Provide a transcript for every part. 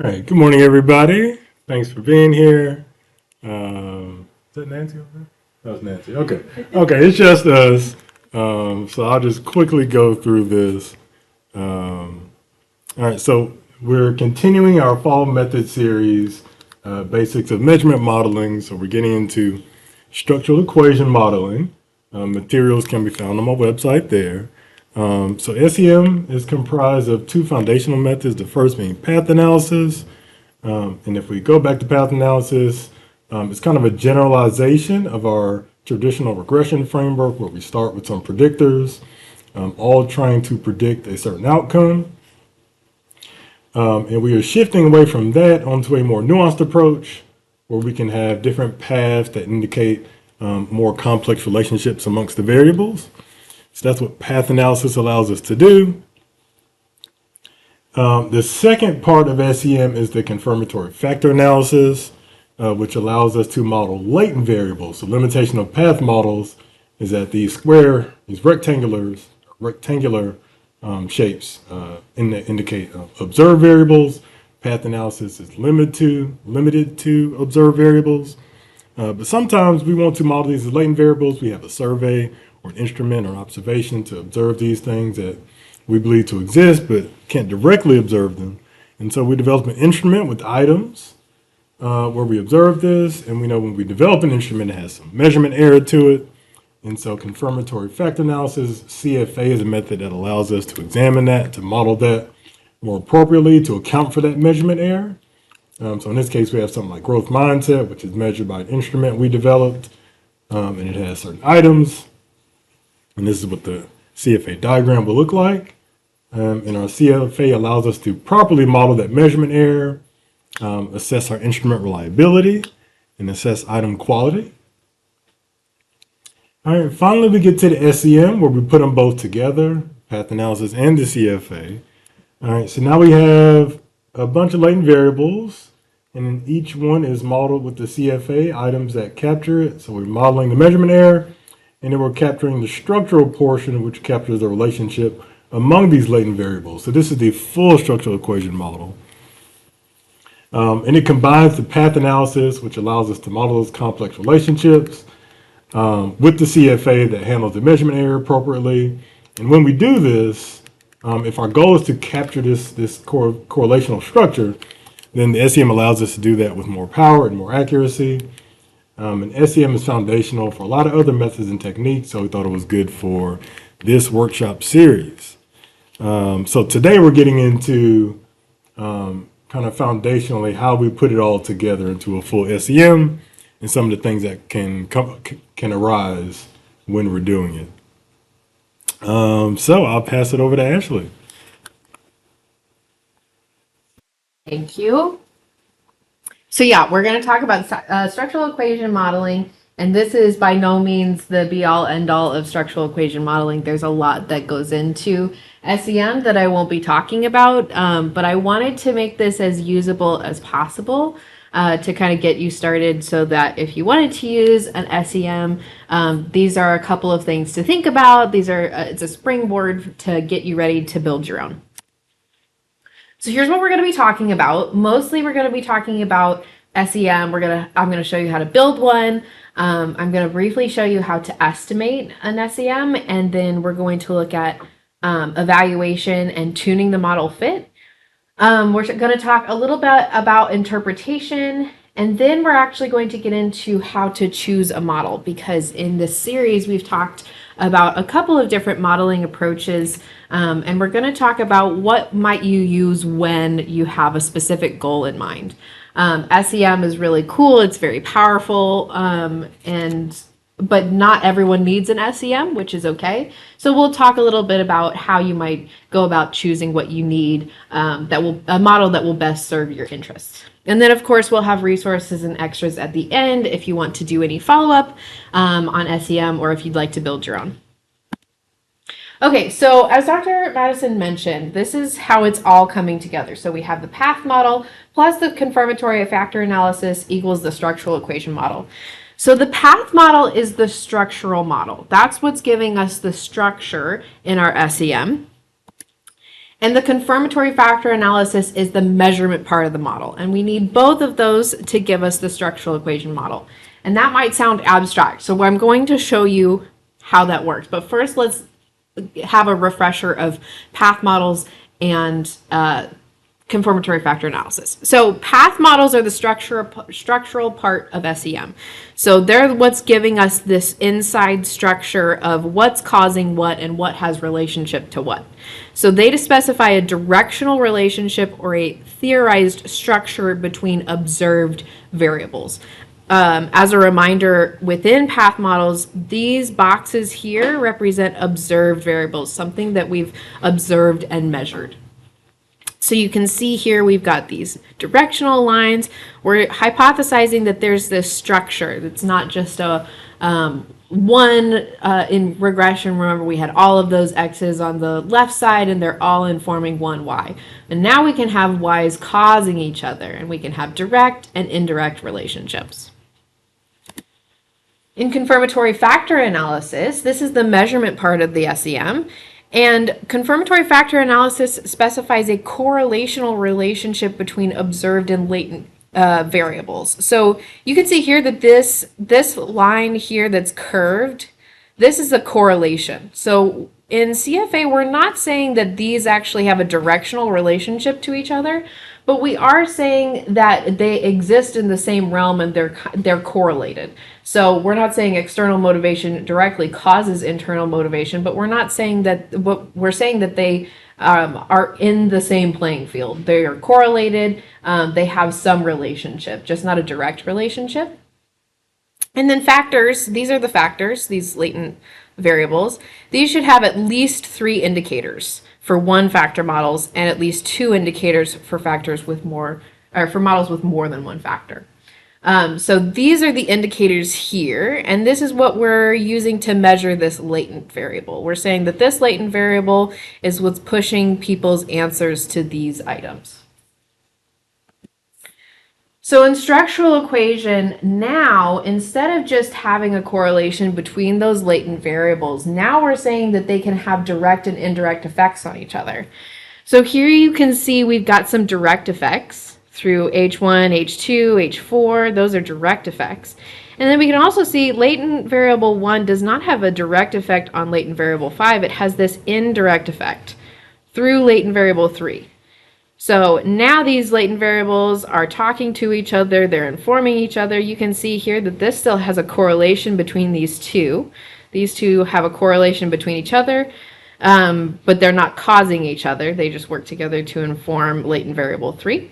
All right, good morning, everybody. Thanks for being here. Is that Nancy over there? That was Nancy. Okay. Okay, it's just us. So I'll just quickly go through this. All right, so we're continuing our fall method series, basics of measurement modeling. So we're getting into structural equation modeling. Materials can be found on my website there. So SEM is comprised of two foundational methods, the first being path analysis. And if we go back to path analysis, it's kind of a generalization of our traditional regression framework where we start with some predictors, all trying to predict a certain outcome. And we are shifting away from that onto a more nuanced approach where we can have different paths that indicate more complex relationships amongst the variables. So that's what path analysis allows us to do. The second part of SEM is the confirmatory factor analysis, which allows us to model latent variables. The limitation of path models is that these rectangular shapes indicate observed variables. Path analysis is limited to observed variables. But sometimes we want to model these as latent variables. We have a survey or an instrument or observation to observe these things that we believe to exist, but can't directly observe them. And so we develop an instrument with items where we observe this. And we know when we develop an instrument, it has some measurement error to it. And so confirmatory factor analysis, CFA, is a method that allows us to examine that, to model that more appropriately, to account for that measurement error. So in this case, we have something like growth mindset, which is measured by an instrument we developed, and it has certain items. And this is what the CFA diagram will look like. And our CFA allows us to properly model that measurement error, assess our instrument reliability, and assess item quality. All right, finally, we get to the SEM where we put them both together, path analysis and the CFA. All right, so now we have a bunch of latent variables, and then each one is modeled with the CFA items that capture it. So we're modeling the measurement error, and then we're capturing the structural portion, which captures the relationship among these latent variables. So this is the full structural equation model. And it combines the path analysis, which allows us to model those complex relationships, with the CFA that handles the measurement error appropriately. And when we do this, if our goal is to capture this correlational structure, then the SEM allows us to do that with more power and more accuracy. And SEM is foundational for a lot of other methods and techniques, so we thought it was good for this workshop series. So today we're getting into kind of foundationally how we put it all together into a full SEM and some of the things that can arise when we're doing it. So I'll pass it over to Ashley. Thank you. So yeah, we're going to talk about structural equation modeling, and this is by no means the be-all, end-all of structural equation modeling. There's a lot that goes into SEM that I won't be talking about, but I wanted to make this as usable as possible to kind of get you started so that if you wanted to use an SEM, these are a couple of things to think about. It's a springboard to get you ready to build your own. So here's what we're going to be talking about. Mostly we're going to be talking about SEM. I'm going to show you how to build one. I'm going to briefly show you how to estimate an SEM, and then we're going to look at evaluation and tuning the model fit. We're going to talk a little bit about interpretation, and then we're actually going to get into how to choose a model, because in this series we've talked about a couple of different modeling approaches, and we're going to talk about what might you use when you have a specific goal in mind. SEM is really cool. It's very powerful, but not everyone needs an SEM, which is okay. So we'll talk a little bit about how you might go about choosing what you need, a model that will best serve your interests. And then, of course, we'll have resources and extras at the end if you want to do any follow-up on SEM, or if you'd like to build your own. Okay, so as Dr. Madison mentioned, this is how it's all coming together. So we have the path model plus the confirmatory factor analysis equals the structural equation model. So the path model is the structural model. That's what's giving us the structure in our SEM. And the confirmatory factor analysis is the measurement part of the model. And we need both of those to give us the structural equation model. And that might sound abstract. So I'm going to show you how that works. But first, let's have a refresher of path models and confirmatory factor analysis. So path models are the structural part of SEM. So they're what's giving us this inside structure of what's causing what and what has relationship to what. So they specify a directional relationship or a theorized structure between observed variables. As a reminder, within path models, these boxes here represent observed variables, something that we've observed and measured. So you can see here we've got these directional lines. We're hypothesizing that there's this structure that's not just a one in regression. Remember, we had all of those x's on the left side and they're all informing one y. And now we can have y's causing each other, and we can have direct and indirect relationships. In confirmatory factor analysis, this is the measurement part of the SEM. And confirmatory factor analysis specifies a correlational relationship between observed and latent variables. So you can see here that this line here that's curved, this is a correlation. So in CFA, we're not saying that these actually have a directional relationship to each other, but we are saying that they exist in the same realm and they're correlated. So we're not saying external motivation directly causes internal motivation, but we're not saying that, we're saying that they are in the same playing field. They are correlated, they have some relationship, just not a direct relationship. And then factors, these are the factors, these latent variables. These should have at least 3 indicators for one factor models and at least 2 indicators for factors with more, or for models with more than one factor. So these are the indicators here, and this is what we're using to measure this latent variable. We're saying that this latent variable is what's pushing people's answers to these items. So in structural equation, now, instead of just having a correlation between those latent variables, now we're saying that they can have direct and indirect effects on each other. So here you can see we've got some direct effects through H1, H2, H4. Those are direct effects. And then we can also see latent variable 1 does not have a direct effect on latent variable 5. It has this indirect effect through latent variable 3. So now these latent variables are talking to each other, they're informing each other. You can see here that this still has a correlation between these two. These two have a correlation between each other, but they're not causing each other. They just work together to inform latent variable 3.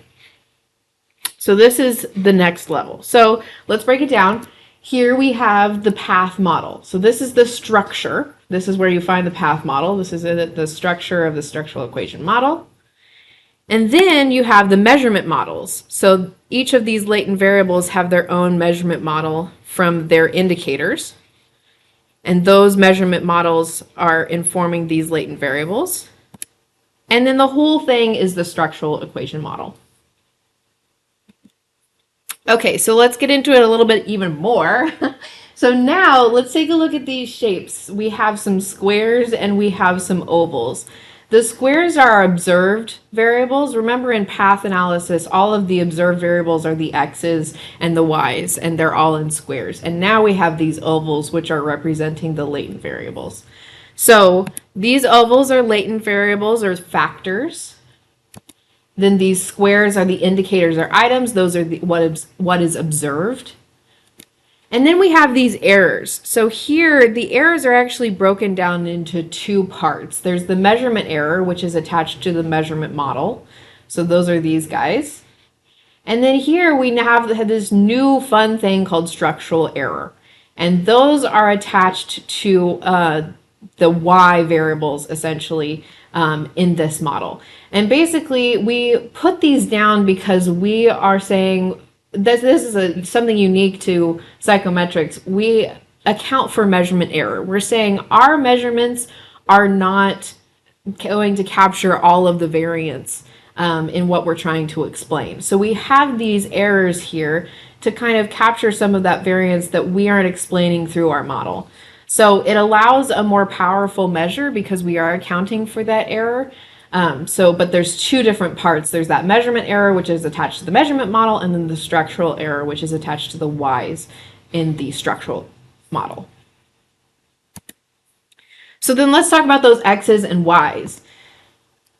So this is the next level. So let's break it down. Here we have the path model. So this is the structure. This is where you find the path model. This is the structure of the structural equation model. And then you have the measurement models. So each of these latent variables have their own measurement model from their indicators. And those measurement models are informing these latent variables. And then the whole thing is the structural equation model. Okay, so let's get into it a little bit even more. So now let's take a look at these shapes. We have some squares and we have some ovals. The squares are observed variables. Remember, in path analysis, all of the observed variables are the x's and the y's, and they're all in squares. And now we have these ovals, which are representing the latent variables. So these ovals are latent variables or factors. Then these squares are the indicators or items. Those are what is observed. And then we have these errors. So here, the errors are actually broken down into 2 parts. There's the measurement error, which is attached to the measurement model. So those are these guys. And then here we now have this new fun thing called structural error. And those are attached to the y variables, essentially, in this model. And basically, we put these down because we are saying, this is something unique to psychometrics. We account for measurement error. We're saying our measurements are not going to capture all of the variance in what we're trying to explain. So we have these errors here to kind of capture some of that variance that we aren't explaining through our model. So it allows a more powerful measure because we are accounting for that error. But there's two different parts. There's that measurement error, which is attached to the measurement model, and then the structural error, which is attached to the Y's in the structural model. So then let's talk about those X's and Y's.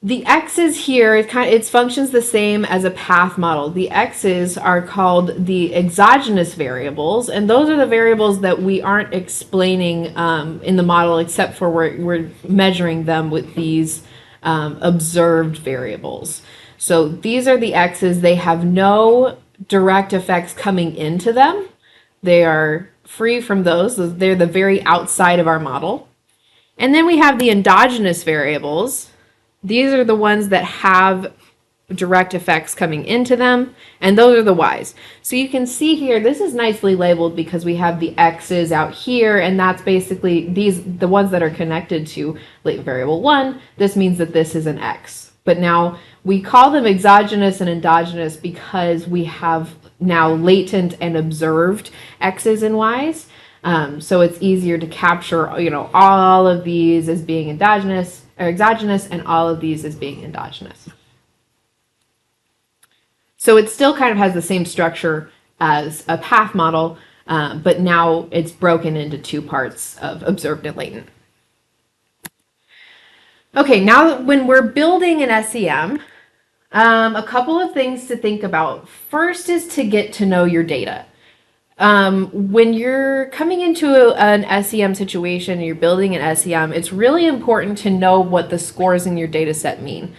The X's here, it functions the same as a path model. The X's are called the exogenous variables, and those are the variables that we aren't explaining in the model, except for we're measuring them with these observed variables. So these are the X's. They have no direct effects coming into them. They are free from those. They're the very outside of our model. And then we have the endogenous variables. These are the ones that have direct effects coming into them, and those are the Y's. So you can see here, this is nicely labeled because we have the X's out here, and that's basically the ones that are connected to latent variable 1. This means that this is an X. But now we call them exogenous and endogenous because we have now latent and observed X's and Y's. So it's easier to capture, all of these as being endogenous or exogenous and all of these as being endogenous. So it still kind of has the same structure as a path model, but now it's broken into two parts of observed and latent. Okay, now when we're building an SEM, a couple of things to think about. First is to get to know your data. When you're coming into an SEM situation and you're building an SEM, it's really important to know what the scores in your data set mean.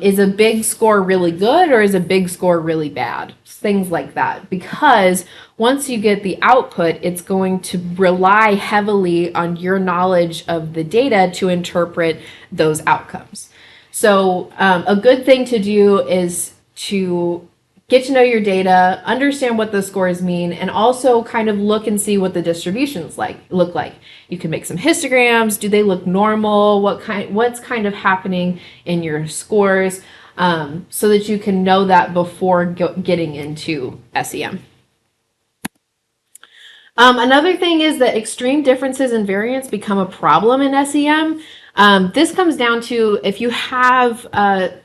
Is a big score really good or is a big score really bad? Things like that. Because once you get the output, it's going to rely heavily on your knowledge of the data to interpret those outcomes. So a good thing to do is to get to know your data, understand what the scores mean, and also kind of look and see what the distributions look like. You can make some histograms. Do they look normal? What's kind of happening in your scores, so that you can know that before getting into SEM. Another thing is that extreme differences in variance become a problem in SEM. This comes down to if you have a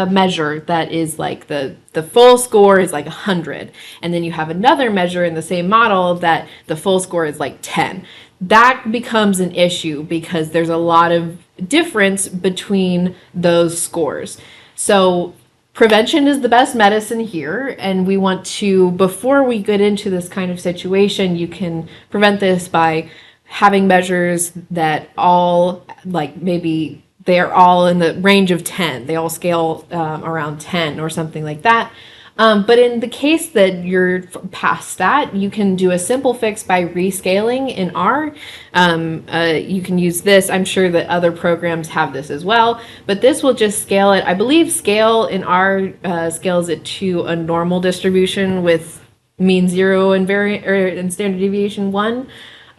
measure that is like the full score is like 100, and then you have another measure in the same model that the full score is like 10. That becomes an issue because there's a lot of difference between those scores. So prevention is the best medicine here, and we want to, before we get into this kind of situation, you can prevent this by having measures that all, like maybe they're all in the range of 10. They all scale around 10 or something like that. But in the case that you're past that, you can do a simple fix by rescaling in R. You can use this. I'm sure that other programs have this as well, but this will just scale it. I believe scale in R scales it to a normal distribution with mean 0 and standard deviation 1.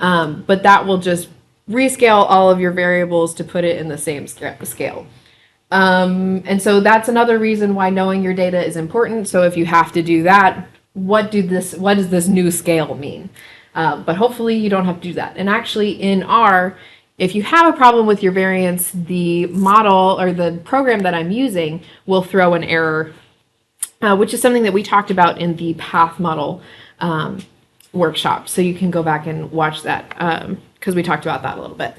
But that will just rescale all of your variables to put it in the same scale. And so that's another reason why knowing your data is important. So if you have to do that, what does this new scale mean? But hopefully you don't have to do that. And actually in R, if you have a problem with your variance, the model or the program that I'm using will throw an error, which is something that we talked about in the path model workshop. So you can go back and watch that because we talked about that a little bit.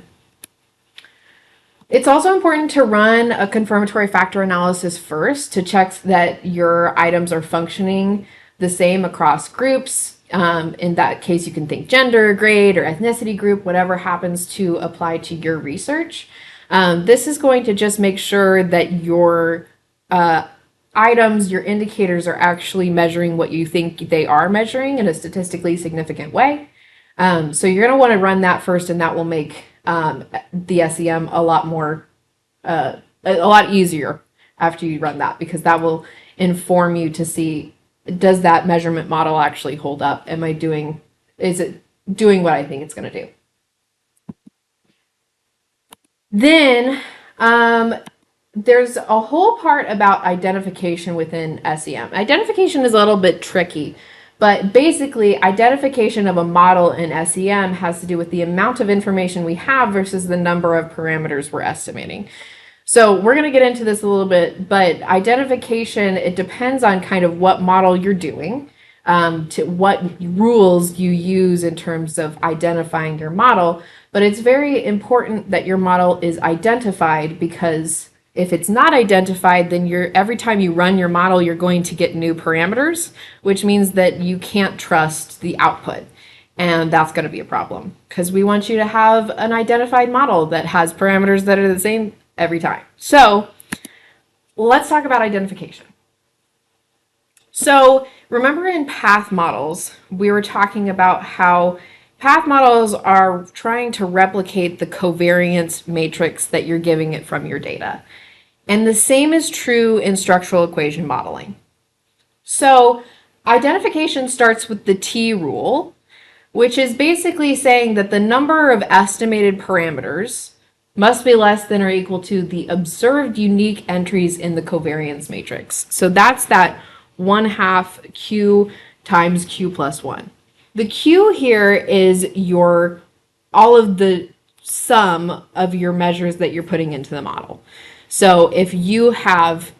It's also important to run a confirmatory factor analysis first to check that your items are functioning the same across groups. In that case, you can think gender, grade, or ethnicity group, whatever happens to apply to your research. This is going to just make sure that your items, your indicators are actually measuring what you think they are measuring in a statistically significant way. So you're going to want to run that first, and that will make the SEM a lot easier after you run that, because that will inform you to see, does that measurement model actually hold up? Is it doing what I think it's going to do? Then there's a whole part about identification within SEM. Identification is a little bit tricky, but basically identification of a model in SEM has to do with the amount of information we have versus the number of parameters we're estimating. So we're going to get into this a little bit, but identification, it depends on kind of what model you're doing, to what rules you use in terms of identifying your model. But it's very important that your model is identified, because if it's not identified, then every time you run your model, you're going to get new parameters, which means that you can't trust the output. And that's going to be a problem, because we want you to have an identified model that has parameters that are the same every time. So let's talk about identification. So remember, in path models, we were talking about how path models are trying to replicate the covariance matrix that you're giving it from your data. And the same is true in structural equation modeling. So identification starts with the T rule, which is basically saying that the number of estimated parameters must be less than or equal to the observed unique entries in the covariance matrix. So that's that 1/2 Q times Q plus 1. The Q here is all of the sum of your measures that you're putting into the model. So if you have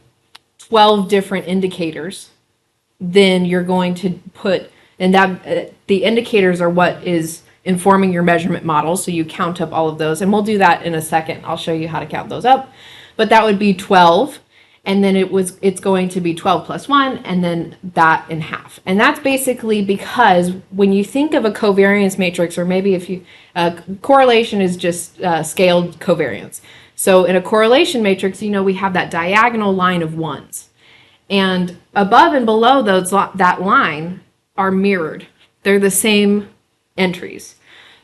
12 different indicators, then you're going to put, and that the indicators are what is informing your measurement model. So you count up all of those, and we'll do that in a second. I'll show you how to count those up. But that would be 12, and then it's going to be 12 plus 1, and then that in half. And that's basically because when you think of a covariance matrix, or maybe if you correlation is just scaled covariance. So in a correlation matrix, we have that diagonal line of ones, and above and below that line are mirrored. They're the same entries.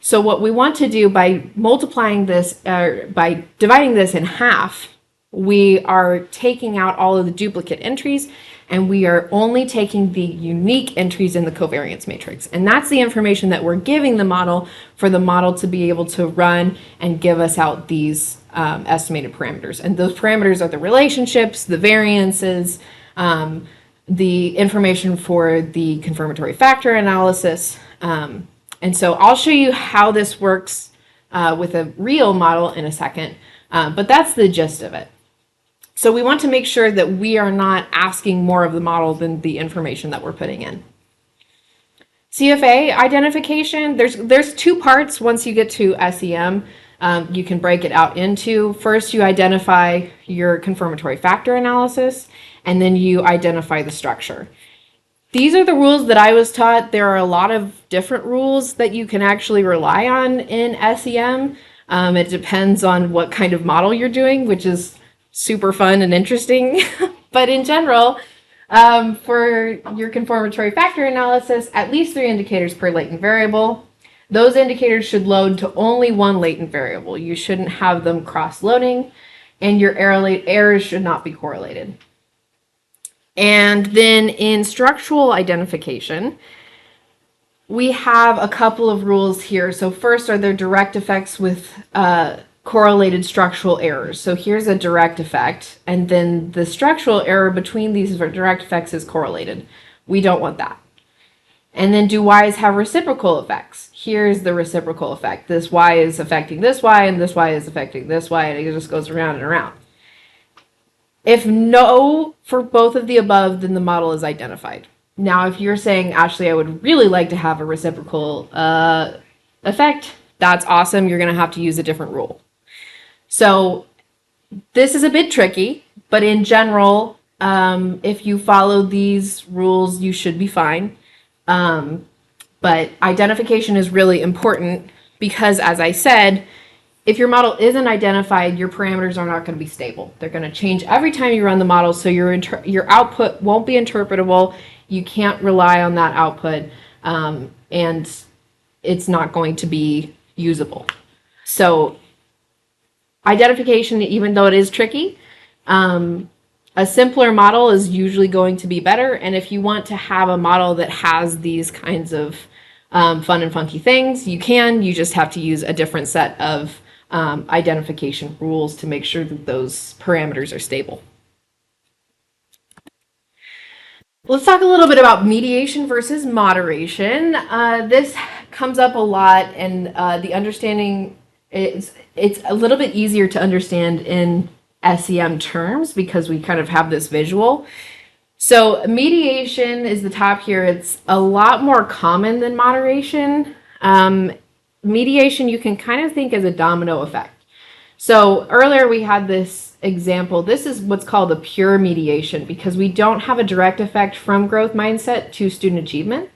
So what we want to do by multiplying this, by dividing this in half, we are taking out all of the duplicate entries, and we are only taking the unique entries in the covariance matrix. And that's the information that we're giving the model for the model to be able to run and give us out these estimated parameters. And those parameters are the relationships, the variances, the information for the confirmatory factor analysis. And so I'll show you how this works with a real model in a second, but that's the gist of it. So we want to make sure that we are not asking more of the model than the information that we're putting in. CFA identification, there's two parts. Once you get to SEM, you can break it out into, first you identify your confirmatory factor analysis, and then you identify the structure. These are the rules that I was taught. There are a lot of different rules that you can actually rely on in SEM. It depends on what kind of model you're doing, which is super fun and interesting. But in general, for your confirmatory factor analysis, at least 3 indicators per latent variable. Those indicators should load to only one latent variable. You shouldn't have them cross-loading, and your errors should not be correlated. And then in structural identification, we have a couple of rules here. So first, are there direct effects with correlated structural errors? So here's a direct effect, and then the structural error between these direct effects is correlated. We don't want that. And then, do y's have reciprocal effects? Here's the reciprocal effect. This y is affecting this y, and this y is affecting this y, and it just goes around and around. If no for both of the above, then the model is identified. Now, if you're saying, Ashley, I would really like to have a reciprocal effect, that's awesome. You're going to have to use a different rule. So this is a bit tricky, but in general, if you follow these rules, you should be fine. But identification is really important because, as I said, if your model isn't identified, your parameters are not going to be stable. They're going to change every time you run the model, so your output won't be interpretable. You can't rely on that output, and it's not going to be usable. So identification, even though it is tricky, a simpler model is usually going to be better. And if you want to have a model that has these kinds of fun and funky things, you just have to use a different set of identification rules to make sure that those parameters are stable. Let's talk a little bit about mediation versus moderation. This comes up a lot, and the understanding it's a little bit easier to understand in SEM terms because we kind of have this visual. So mediation is the top here. It's a lot more common than moderation. Mediation you can kind of think as a domino effect. So earlier we had this example. This is what's called a pure mediation because we don't have a direct effect from growth mindset to student achievement,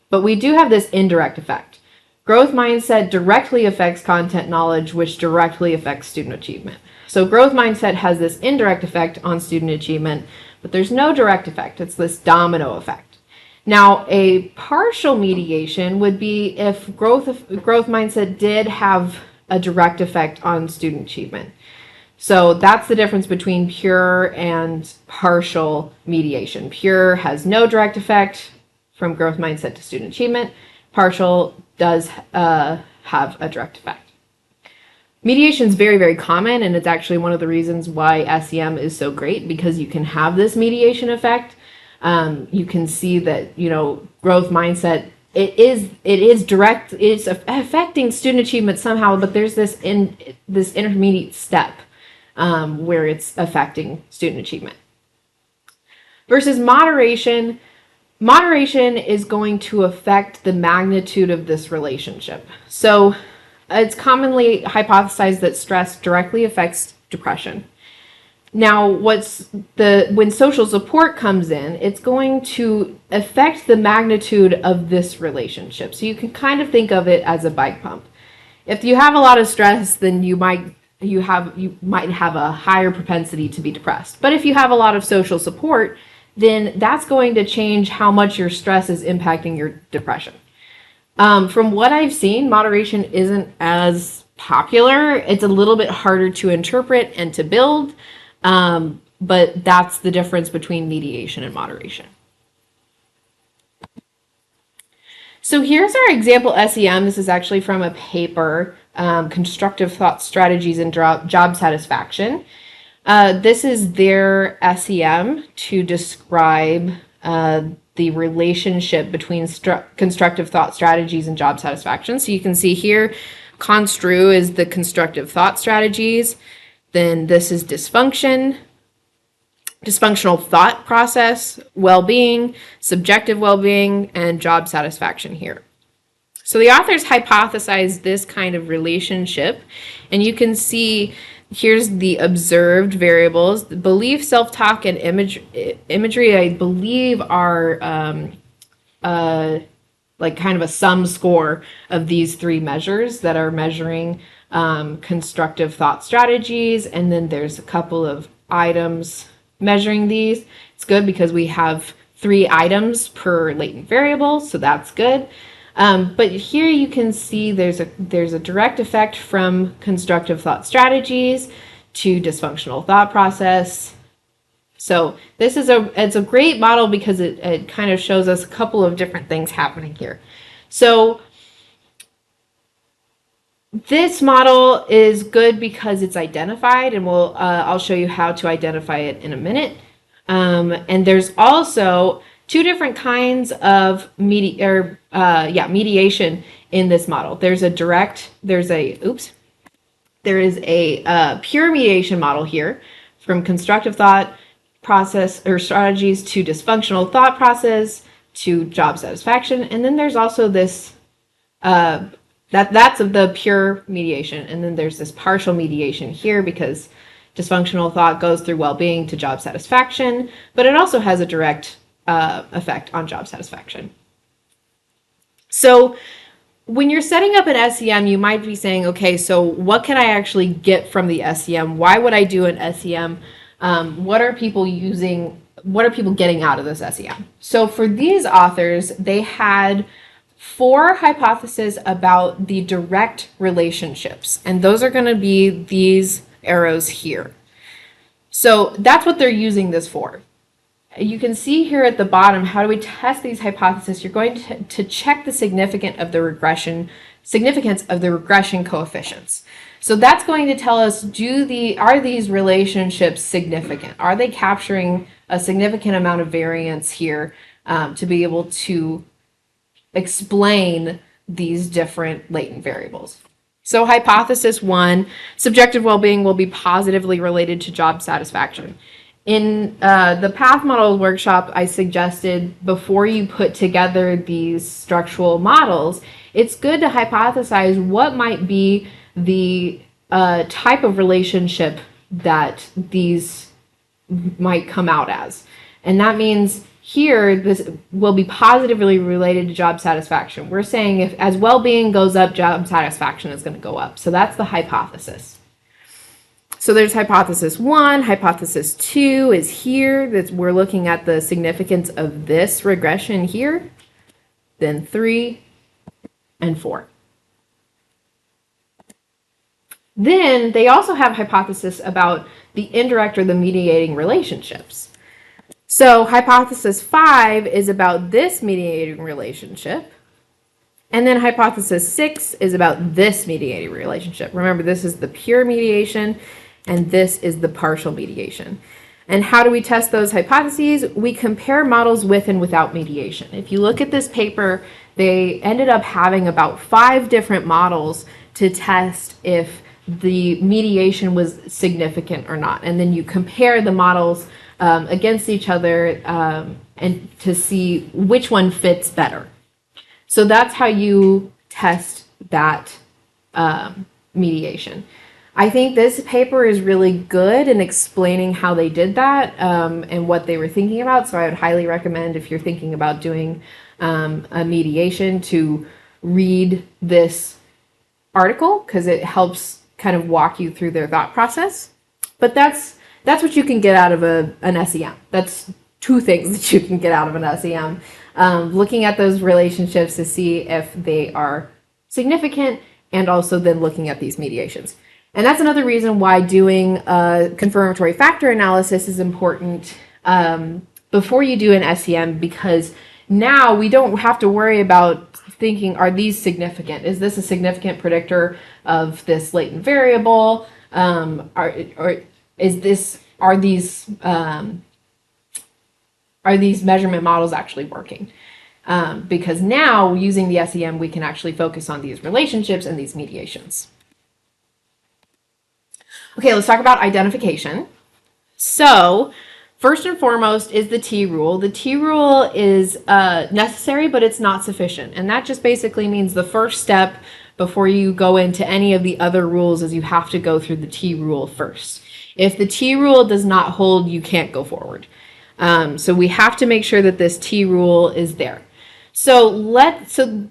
but we do have this indirect effect. Growth mindset directly affects content knowledge, which directly affects student achievement. So growth mindset has this indirect effect on student achievement, but there's no direct effect. It's this domino effect. Now, a partial mediation would be if growth mindset did have a direct effect on student achievement. So that's the difference between pure and partial mediation. Pure has no direct effect from growth mindset to student achievement. Partial does have a direct effect. Mediation is very, very common, and it's actually one of the reasons why SEM is so great because you can have this mediation effect. You can see that, growth mindset, it is direct, it's affecting student achievement somehow, but there's this intermediate step where it's affecting student achievement. Versus moderation. Moderation is going to affect the magnitude of this relationship. So it's commonly hypothesized that stress directly affects depression. Now, when social support comes in, it's going to affect the magnitude of this relationship. So you can kind of think of it as a bike pump. If you have a lot of stress, then you might have a higher propensity to be depressed. But if you have a lot of social support, then that's going to change how much your stress is impacting your depression. From what I've seen, moderation isn't as popular. It's a little bit harder to interpret and to build, but that's the difference between mediation and moderation. So here's our example SEM. This is actually from a paper, Constructive Thought Strategies and Job Satisfaction. This is their SEM to describe the relationship between constructive thought strategies and job satisfaction. So you can see here, construe is the constructive thought strategies. Then this is dysfunction, dysfunctional thought process, well-being, subjective well-being, and job satisfaction here. So the authors hypothesized this kind of relationship, and you can see here's the observed variables. The belief, self-talk, and imagery, I believe, are like kind of a sum score of these three measures that are measuring constructive thought strategies. And then there's a couple of items measuring these. It's good because we have 3 items per latent variable, so that's good. But here you can see there's a direct effect from constructive thought strategies to dysfunctional thought process. So this is it's a great model because it kind of shows us a couple of different things happening here. So this model is good because it's identified, and I'll show you how to identify it in a minute. And there's also 2 different kinds of mediation in this model. There is a pure mediation model here, from constructive thought process or strategies to dysfunctional thought process to job satisfaction. And then there's also this that's of the pure mediation, and then there's this partial mediation here because dysfunctional thought goes through well-being to job satisfaction, but it also has a direct effect on job satisfaction. So when you're setting up an SEM, you might be saying, okay, so what can I actually get from the SEM? Why would I do an SEM? What are people getting out of this SEM? So for these authors, they had 4 hypotheses about the direct relationships, and those are going to be these arrows here. So that's what they're using this for. You can see here at the bottom, how do we test these hypotheses? You're going to check the significance of the regression coefficients. So that's going to tell us, are these relationships significant? Are they capturing a significant amount of variance here to be able to explain these different latent variables? So hypothesis 1, subjective well-being will be positively related to job satisfaction. In the path model workshop, I suggested before you put together these structural models, it's good to hypothesize what might be the type of relationship that these might come out as. And that means here, this will be positively related to job satisfaction. We're saying if as well-being goes up, job satisfaction is going to go up. So that's the hypothesis. So there's hypothesis 1, hypothesis 2 is here. We're looking at the significance of this regression here, then 3 and 4. Then they also have hypothesis about the indirect or the mediating relationships. So hypothesis 5 is about this mediating relationship. And then hypothesis 6 is about this mediating relationship. Remember, this is the pure mediation, and this is the partial mediation. And how do we test those hypotheses? We compare models with and without mediation. If you look at this paper, they ended up having about 5 different models to test if the mediation was significant or not. And then you compare the models against each other and to see which one fits better. So that's how you test that mediation. I think this paper is really good in explaining how they did that and what they were thinking about. So I would highly recommend, if you're thinking about doing a mediation, to read this article, because it helps kind of walk you through their thought process. But that's what you can get out of an SEM. That's 2 things that you can get out of an SEM. Looking at those relationships to see if they are significant, and also then looking at these mediations. And that's another reason why doing a confirmatory factor analysis is important before you do an SEM, because now we don't have to worry about thinking, are these significant? Is this a significant predictor of this latent variable? Are these measurement models actually working? Because now, using the SEM, we can actually focus on these relationships and these mediations. Okay, let's talk about identification. So, first and foremost is the T rule. The T rule is necessary, but it's not sufficient. And that just basically means the first step before you go into any of the other rules is you have to go through the T rule first. If the T rule does not hold, you can't go forward. So we have to make sure that this T rule is there. So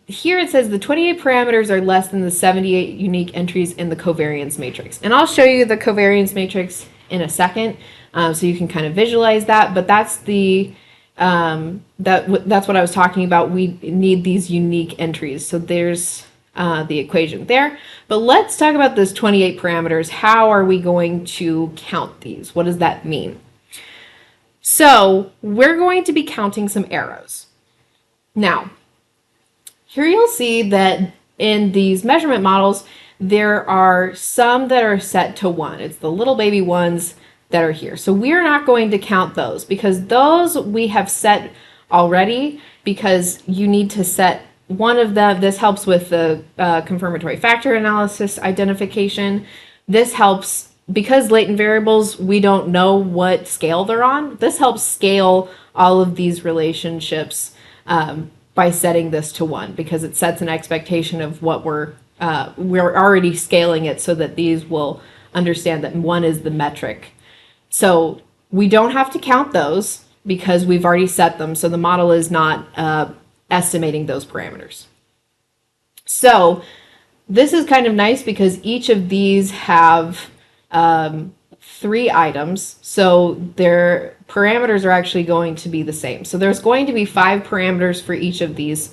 here it says the 28 parameters are less than the 78 unique entries in the covariance matrix. And I'll show you the covariance matrix in a second, so you can kind of visualize that. But that's that's what I was talking about. We need these unique entries. So there's the equation there. But let's talk about this 28 parameters. How are we going to count these? What does that mean? So we're going to be counting some arrows. Now, here you'll see that in these measurement models, there are some that are set to 1. It's the little baby ones that are here. So we're not going to count those, because those we have set already, because you need to set one of them. This helps with the confirmatory factor analysis identification. This helps because latent variables, we don't know what scale they're on. This helps scale all of these relationships by setting this to 1, because it sets an expectation of what we're already scaling it so that these will understand that 1 is the metric. So we don't have to count those because we've already set them. So the model is not estimating those parameters. So this is kind of nice because each of these have 3 items, so their parameters are actually going to be the same. So there's going to be 5 parameters for each of these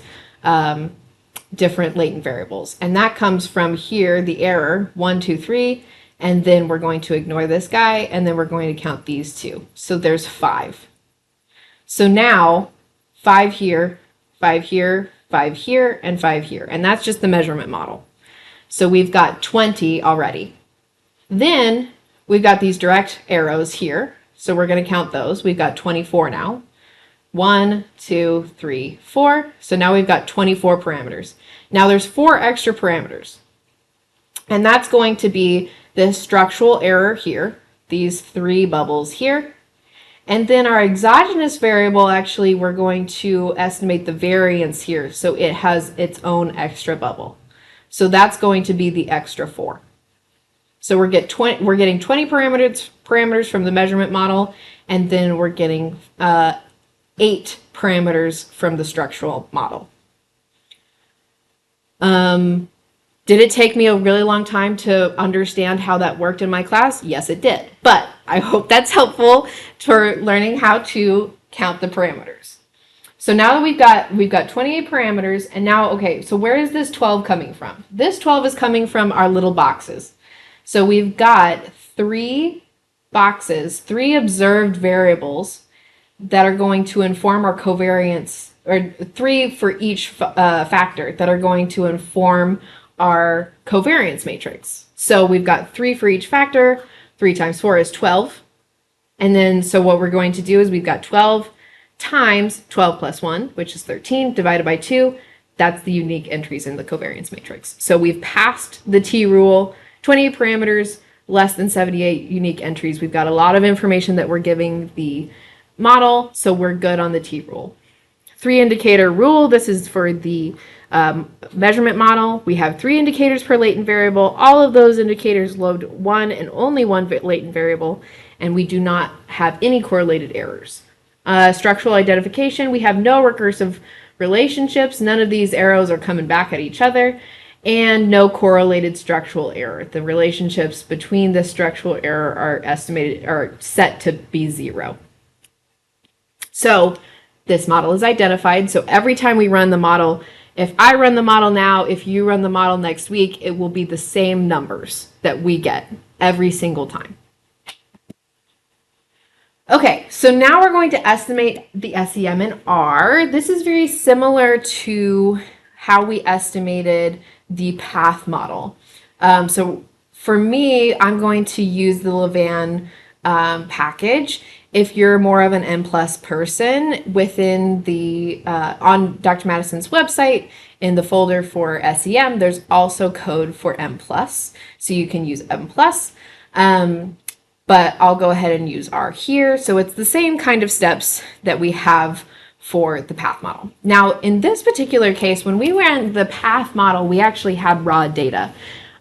different latent variables, and that comes from here, the error 1, 2, 3, and then we're going to ignore this guy, and then we're going to count these 2. So there's 5. So now 5 here, 5 here, 5 here, and 5 here, and that's just the measurement model. So we've got 20 already. Then we've got these direct arrows here, so we're going to count those. We've got 24 now. 1, 2, 3, 4. So now we've got 24 parameters. Now there's 4 extra parameters. And that's going to be the structural error here, these three bubbles here. And then our exogenous variable, actually, we're going to estimate the variance here. So it has its own extra bubble. So that's going to be the extra 4. So we're getting 20 parameters from the measurement model, and then we're getting 8 parameters from the structural model. Did it take me a really long time to understand how that worked in my class? Yes, it did. But I hope that's helpful for learning how to count the parameters. So now that we've got 28 parameters, and now, okay, so where is this 12 coming from? This 12 is coming from our little boxes. So we've got 3 boxes, 3 observed variables that are going to inform our covariance, or 3 for each factor that are going to inform our covariance matrix. So we've got 3 for each factor. 3 times 4 is 12. And then, so what we're going to do is we've got 12 times 12 plus 1, which is 13, divided by 2. That's the unique entries in the covariance matrix. So we've passed the T rule, 28 parameters, less than 78 unique entries. We've got a lot of information that we're giving the model, so we're good on the T rule. 3 indicator rule, this is for the measurement model. We have 3 indicators per latent variable. All of those indicators load one and only one latent variable, and we do not have any correlated errors. Structural identification, we have no recursive relationships. None of these arrows are coming back at each other, and no correlated structural error. The relationships between the structural error are set to be 0. So this model is identified. So every time we run the model, if I run the model now, if you run the model next week, it will be the same numbers that we get every single time. Okay, so now we're going to estimate the SEM in R. This is very similar to how we estimated the path model. So for me, I'm going to use the Levan package. If you're more of an N+ person, within the on Dr. Madison's website, in the folder for SEM, there's also code for M+, so you can use M+. But I'll go ahead and use R here. So it's the same kind of steps that we have for the path model. Now, in this particular case, when we ran the path model, we actually had raw data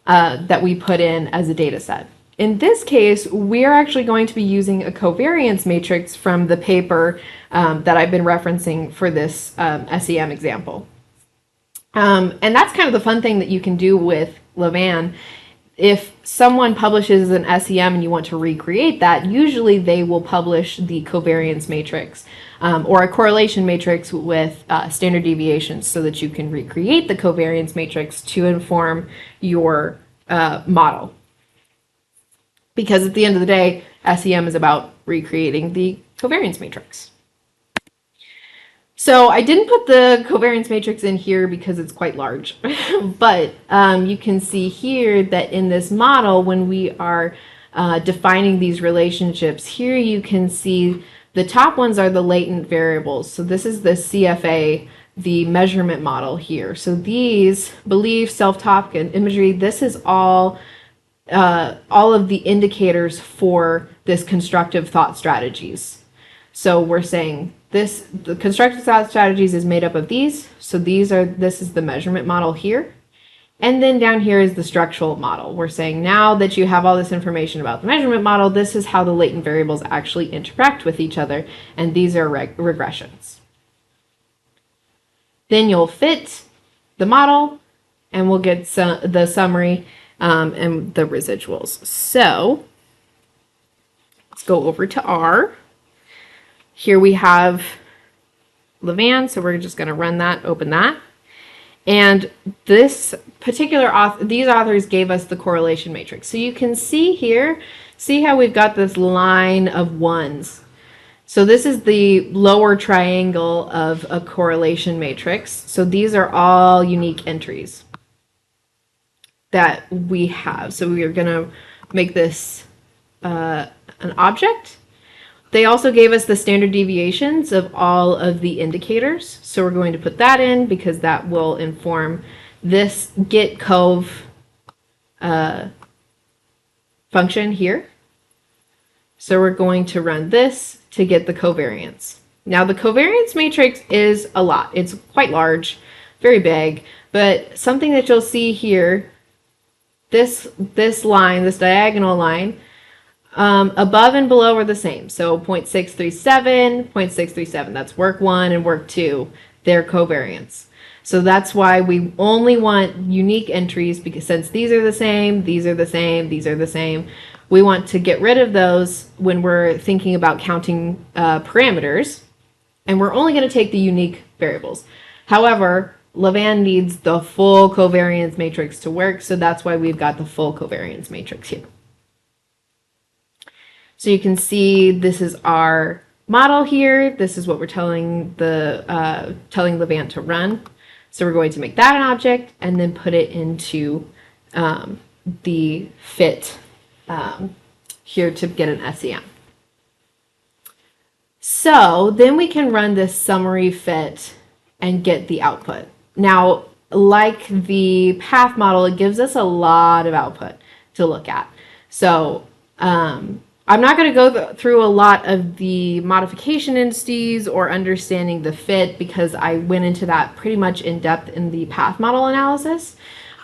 that we put in as a data set. In this case, we're actually going to be using a covariance matrix from the paper that I've been referencing for this SEM example. And that's kind of the fun thing that you can do with Levan. If someone publishes an SEM and you want to recreate that, usually they will publish the covariance matrix or a correlation matrix with standard deviations so that you can recreate the covariance matrix to inform your model. Because at the end of the day, SEM is about recreating the covariance matrix. So I didn't put the covariance matrix in here because it's quite large, but you can see here that in this model, when we are defining these relationships, here you can see the top ones are the latent variables. So this is the CFA, the measurement model here. So these, belief, self-talk, and imagery, this is all of the indicators for this constructive thought strategies. So we're saying the constructive thought strategies is made up of these. So this is the measurement model here. And then down here is the structural model. We're saying now that you have all this information about the measurement model, this is how the latent variables actually interact with each other. And these are regressions. Then you'll fit the model and we'll get the summary and the residuals. So let's go over to R. Here we have Levan, so we're just going to run that, open that. And this particular these authors gave us the correlation matrix. So you can see here, see how we've got this line of ones. So this is the lower triangle of a correlation matrix. So these are all unique entries that we have. So we are going to make this an object. They also gave us the standard deviations of all of the indicators. So we're going to put that in because that will inform this get cove function here. So we're going to run this to get the covariance. Now the covariance matrix is a lot. It's quite large, very big, but something that you'll see here, this line, this diagonal line, above and below are the same. So 0.637, 0.637, that's work 1 and work 2, their covariance. So that's why we only want unique entries, because since these are the same, these are the same, these are the same, we want to get rid of those when we're thinking about counting parameters, and we're only going to take the unique variables. However, Levan needs the full covariance matrix to work, so that's why we've got the full covariance matrix here. So you can see this is our model here. This is what we're telling Levan to run. So we're going to make that an object and then put it into the fit here to get an SEM. So then we can run this summary fit and get the output. Now, like the path model, it gives us a lot of output to look at. So I'm not going to go through a lot of the modification indices or understanding the fit, because I went into that pretty much in depth in the path model analysis,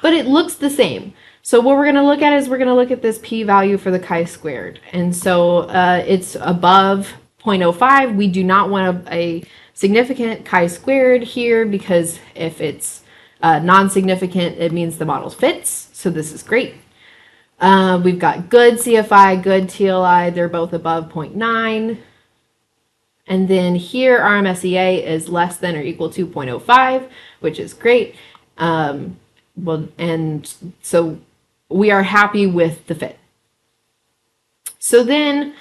but it looks the same. So what we're going to look at is we're going to look at this p-value for the chi-squared. And so it's above 0.05. We do not want a significant chi-squared here, because if it's non-significant, it means the model fits. So this is great. We've got good CFI, good TLI. They're both above 0.9. And then here RMSEA is less than or equal to 0.05, which is great. Well, and so we are happy with the fit. So then,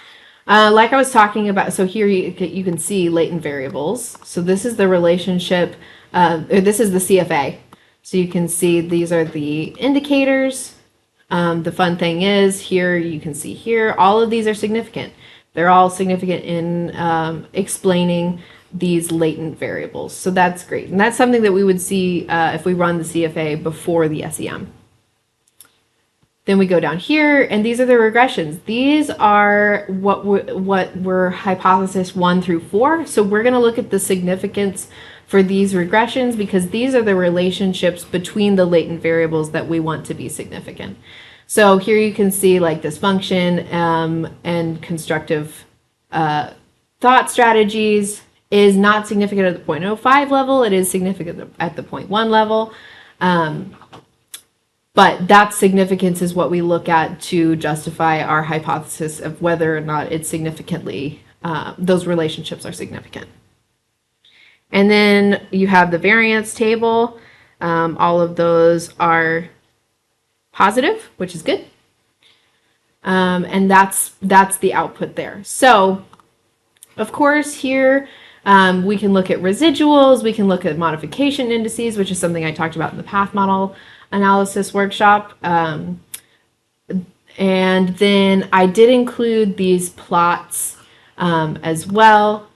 like I was talking about, so here you can see latent variables. So this is the relationship, or this is the CFA. So you can see these are the indicators. The fun thing is here, you can see here, all of these are significant. They're all significant in explaining these latent variables. So that's great. And that's something that we would see if we run the CFA before the SEM. Then we go down here, and these are the regressions. These are what were hypothesis 1 through 4. So we're going to look at the significance for these regressions, because these are the relationships between the latent variables that we want to be significant. So here you can see like this function and constructive thought strategies is not significant at the 0.05 level. It is significant at the 0.1 level. But that significance is what we look at to justify our hypothesis of whether or not it's significantly, those relationships are significant. And then you have the variance table. All of those are positive, which is good. And that's the output there. So, of course, here we can look at residuals. We can look at modification indices, which is something I talked about in the path model analysis workshop. And then I did include these plots as well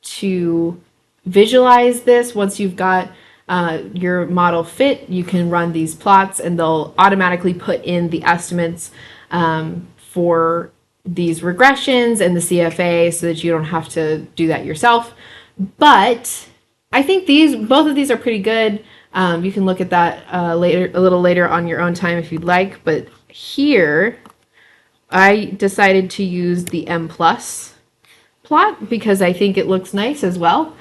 to visualize this. Once you've got your model fit, you can run these plots and they'll automatically put in the estimates for these regressions and the CFA so that you don't have to do that yourself. But I think both of these are pretty good. You can look at that a little later on your own time if you'd like. But here, I decided to use the M+ plot because I think it looks nice as well.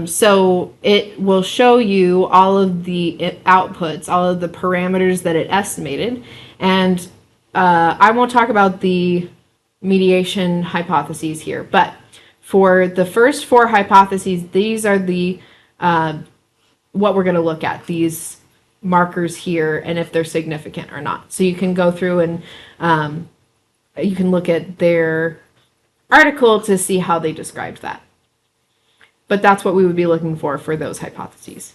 So it will show you all of the outputs, all of the parameters that it estimated. And I won't talk about the mediation hypotheses here, but for the first 4 hypotheses, these are the what we're going to look at, these markers here, and if they're significant or not. So you can go through and you can look at their article to see how they described that. But that's what we would be looking for those hypotheses.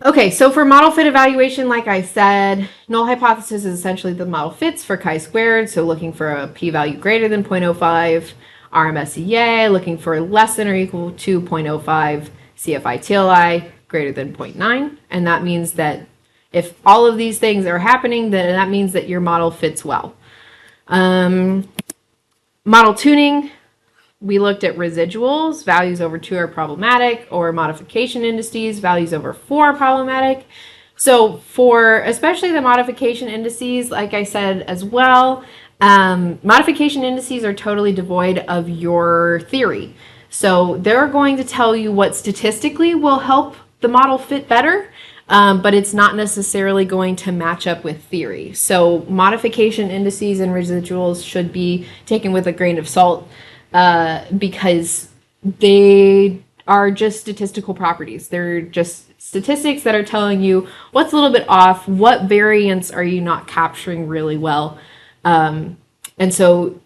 Okay, so for model fit evaluation, like I said, null hypothesis is essentially the model fits for chi-squared, so looking for a p-value greater than 0.05, RMSEA, looking for less than or equal to 0.05, CFI TLI, greater than 0.9. And that means that if all of these things are happening, then that means that your model fits well. Model tuning, we looked at residuals, values over 2 are problematic, or modification indices, values over 4 are problematic. So for especially the modification indices, like I said as well, modification indices are totally devoid of your theory. So they're going to tell you what statistically will help the model fit better, but it's not necessarily going to match up with theory. So modification indices and residuals should be taken with a grain of salt because they are just statistical properties. They're just statistics that are telling you what's a little bit off, what variance are you not capturing really well. And so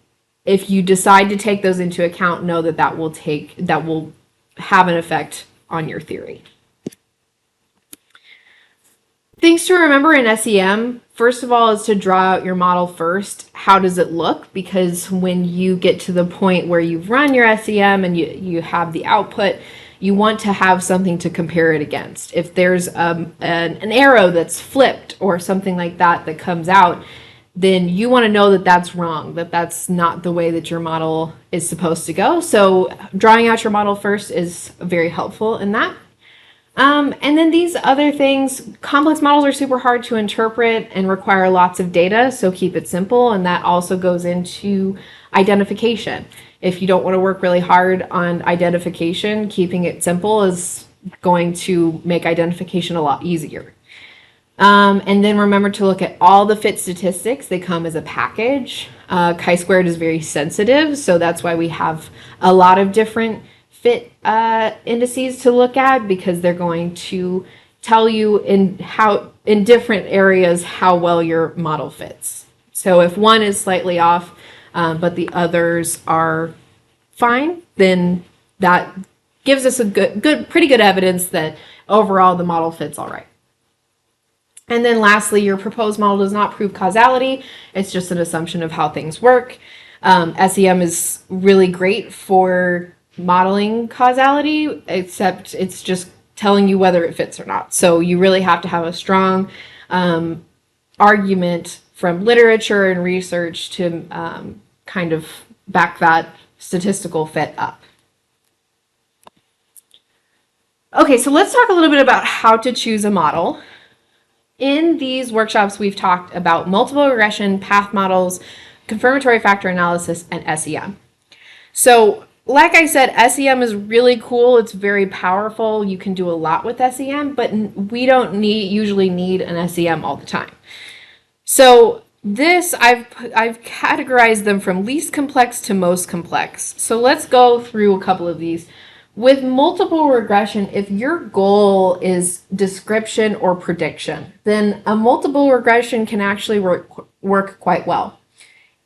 if you decide to take those into account, know that that will have an effect on your theory. Things to remember in SEM, first of all, is to draw out your model first. How does it look? Because when you get to the point where you've run your SEM and you have the output, you want to have something to compare it against. If there's an arrow that's flipped or something like that that comes out, then you want to know that that's wrong, that that's not the way that your model is supposed to go. So drawing out your model first is very helpful in that. And then these other things, complex models are super hard to interpret and require lots of data, so keep it simple. And that also goes into identification. If you don't want to work really hard on identification, keeping it simple is going to make identification a lot easier. And then remember to look at all the fit statistics. They come as a package. Chi-squared is very sensitive, so that's why we have a lot of different fit indices to look at, because they're going to tell you in different areas how well your model fits. So if one is slightly off, but the others are fine, then that gives us a pretty good evidence that overall the model fits all right. And then lastly, your proposed model does not prove causality. It's just an assumption of how things work. SEM is really great for modeling causality, except it's just telling you whether it fits or not. So you really have to have a strong argument from literature and research to kind of back that statistical fit up. Okay, so let's talk a little bit about how to choose a model. In these workshops, we've talked about multiple regression, path models, confirmatory factor analysis, and SEM. So like I said, SEM is really cool. It's very powerful. You can do a lot with SEM, but we don't usually need an SEM all the time. So this, I've categorized them from least complex to most complex. So let's go through a couple of these. With multiple regression, if your goal is description or prediction, then a multiple regression can actually work quite well.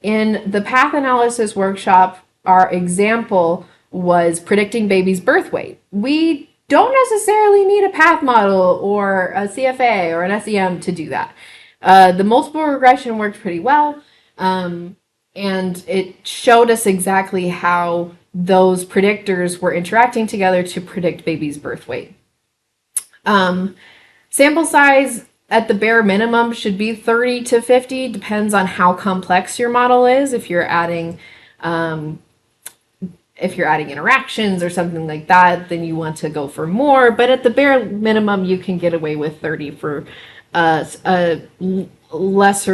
In the path analysis workshop, our example was predicting baby's birth weight. We don't necessarily need a path model or a CFA or an SEM to do that. The multiple regression worked pretty well, and it showed us exactly how those predictors were interacting together to predict baby's birth weight. Sample size at the bare minimum should be 30 to 50, depends on how complex your model is. If you're adding interactions or something like that, then you want to go for more. But at the bare minimum, you can get away with 30 for a less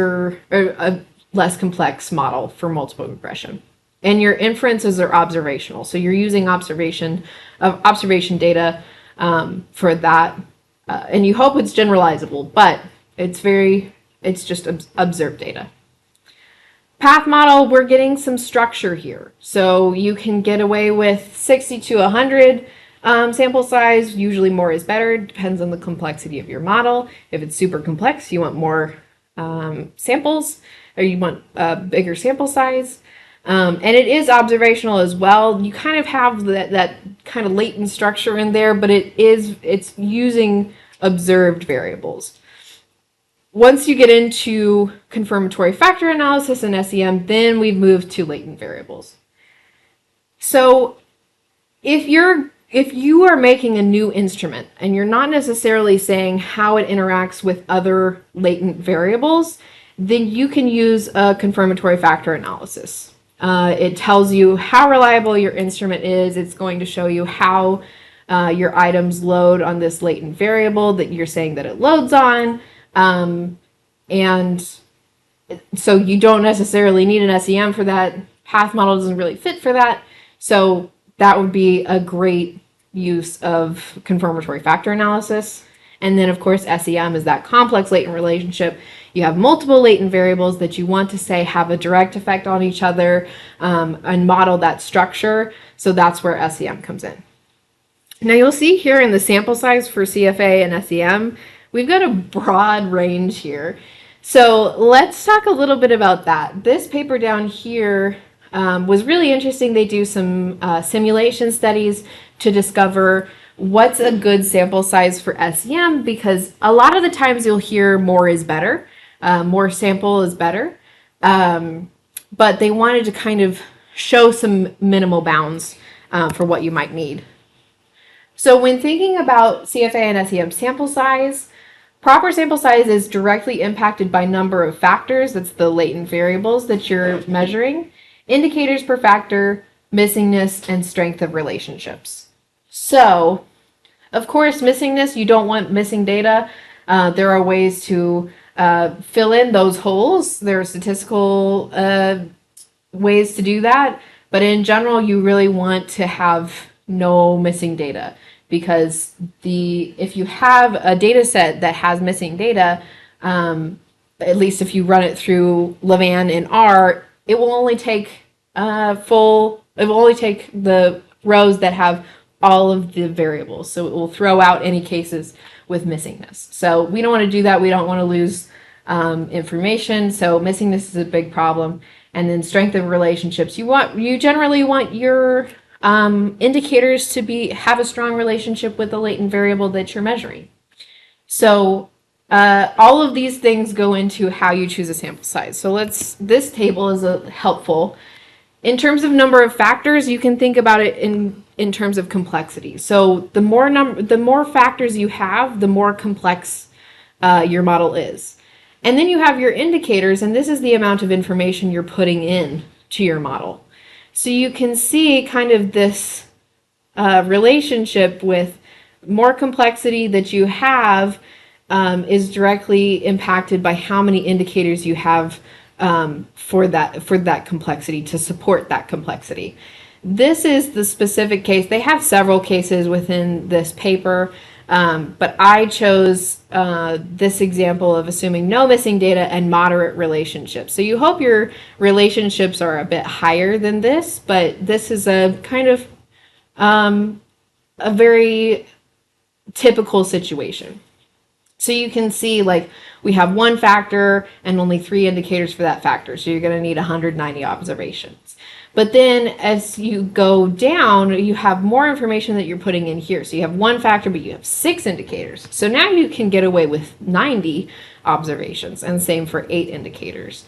complex model for multiple regression. And your inferences are observational. So you're using observation data for that. And you hope it's generalizable, but it's just observed data. Path model, we're getting some structure here. So you can get away with 60 to 100 sample size. Usually more is better. Depends on the complexity of your model. If it's super complex, you want more samples, or you want a bigger sample size. And it is observational as well. You kind of have that kind of latent structure in there, but it's using observed variables. Once you get into confirmatory factor analysis and SEM, then we've moved to latent variables. So if your if you are making a new instrument and you're not necessarily saying how it interacts with other latent variables, then you can use a confirmatory factor analysis. It tells you how reliable your instrument is. It's going to show you how your items load on this latent variable that you're saying that it loads on. And so you don't necessarily need an SEM for that. Path model doesn't really fit for that. So that would be a great use of confirmatory factor analysis. And then, of course, SEM is that complex latent relationship. You have multiple latent variables that you want to say have a direct effect on each other and model that structure. So that's where SEM comes in. Now you'll see here in the sample size for CFA and SEM, we've got a broad range here. So let's talk a little bit about that. This paper down here was really interesting. They do some simulation studies to discover what's a good sample size for SEM, because a lot of the times you'll hear more is better, more sample is better, but they wanted to kind of show some minimal bounds for what you might need. So when thinking about CFA and SEM sample size, proper sample size is directly impacted by number of factors. That's the latent variables that you're measuring, indicators per factor, missingness, and strength of relationships. So, of course, missingness, you don't want missing data. There are ways to fill in those holes. There are statistical ways to do that. But in general, you really want to have no missing data, because if you have a data set that has missing data, at least if you run it through Levan in R, it will only take the rows that have all of the variables. So it will throw out any cases with missingness. So we don't want to do that. We don't want to lose information. So missingness is a big problem. And then strength of relationships. You generally want your indicators to have a strong relationship with the latent variable that you're measuring. So all of these things go into how you choose a sample size. So this table is helpful. In terms of number of factors, you can think about it in terms of complexity. So the more factors you have, the more complex your model is. And then you have your indicators, and this is the amount of information you're putting in to your model. So you can see kind of this relationship with more complexity that you have is directly impacted by how many indicators you have for that complexity, to support that complexity. This is the specific case. They have several cases within this paper, but I chose this example of assuming no missing data and moderate relationships. So you hope your relationships are a bit higher than this, but this is a kind of a very typical situation. So you can see, like, we have one factor and only 3 indicators for that factor. So you're going to need 190 observations. But then as you go down, you have more information that you're putting in here. So you have one factor, but you have 6 indicators. So now you can get away with 90 observations, and same for 8 indicators.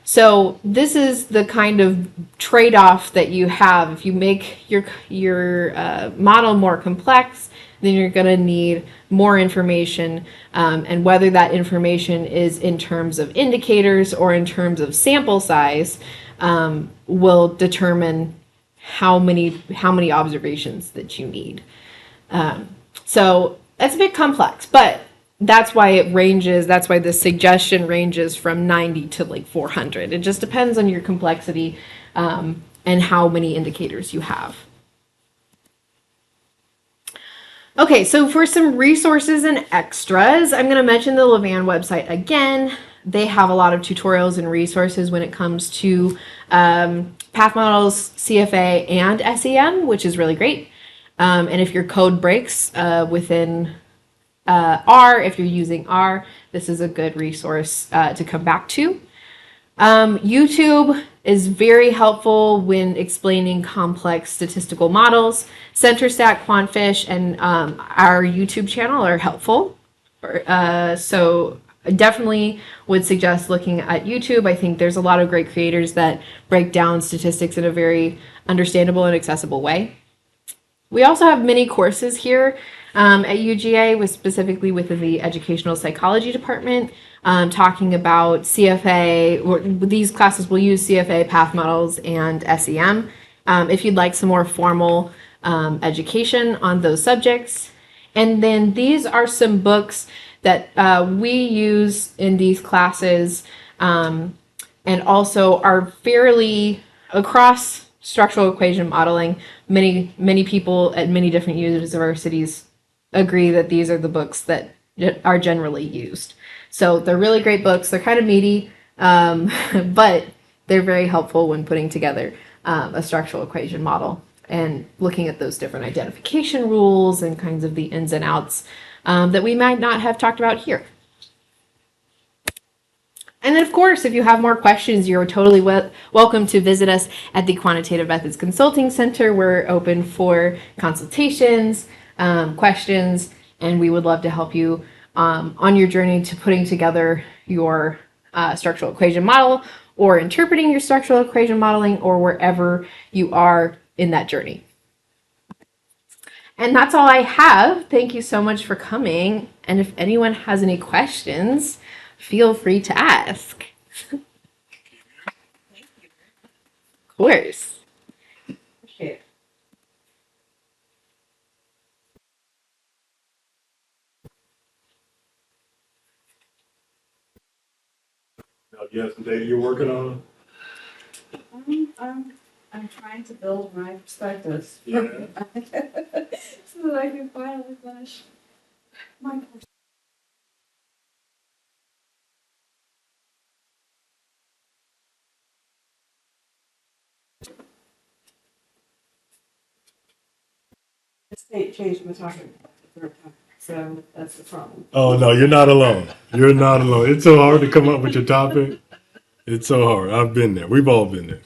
So this is the kind of trade-off that you have. If you make your model more complex, then you're going to need more information, and whether that information is in terms of indicators or in terms of sample size will determine how many observations that you need. So that's a bit complex, but that's why it ranges. That's why the suggestion ranges from 90 to like 400. It just depends on your complexity and how many indicators you have. Okay, so for some resources and extras, I'm going to mention the Levan website again. They have a lot of tutorials and resources when it comes to path models, CFA, and SEM, which is really great. And if your code breaks within R, if you're using R, this is a good resource to come back to. YouTube is very helpful when explaining complex statistical models. CenterStat, QuantFish, and our YouTube channel are helpful. So I definitely would suggest looking at YouTube. I think there's a lot of great creators that break down statistics in a very understandable and accessible way. We also have many courses here at UGA, with specifically within the Educational Psychology Department, talking about CFA. These classes will use CFA, path models, and SEM. If you'd like some more formal education on those subjects. And then these are some books that we use in these classes, and also are fairly across structural equation modeling. Many people at many different universities agree that these are the books that are generally used. So they're really great books. They're kind of meaty, but they're very helpful when putting together a structural equation model and looking at those different identification rules and kinds of the ins and outs that we might not have talked about here. And then, of course, if you have more questions, you're totally welcome to visit us at the Quantitative Methods Consulting Center. We're open for consultations, questions, and we would love to help you on your journey to putting together your structural equation model, or interpreting your structural equation modeling, or wherever you are in that journey. And that's all I have. Thank you so much for coming. And if anyone has any questions, feel free to ask. Of course. Okay. Now, you have some data you're working on? I'm trying to build my perspectives. Yeah. So that I can finally finish my course. The state changed my topic the third time, so that's the problem. Oh, no, you're not alone. You're not alone. It's so hard to come up with your topic. It's so hard. I've been there. We've all been there.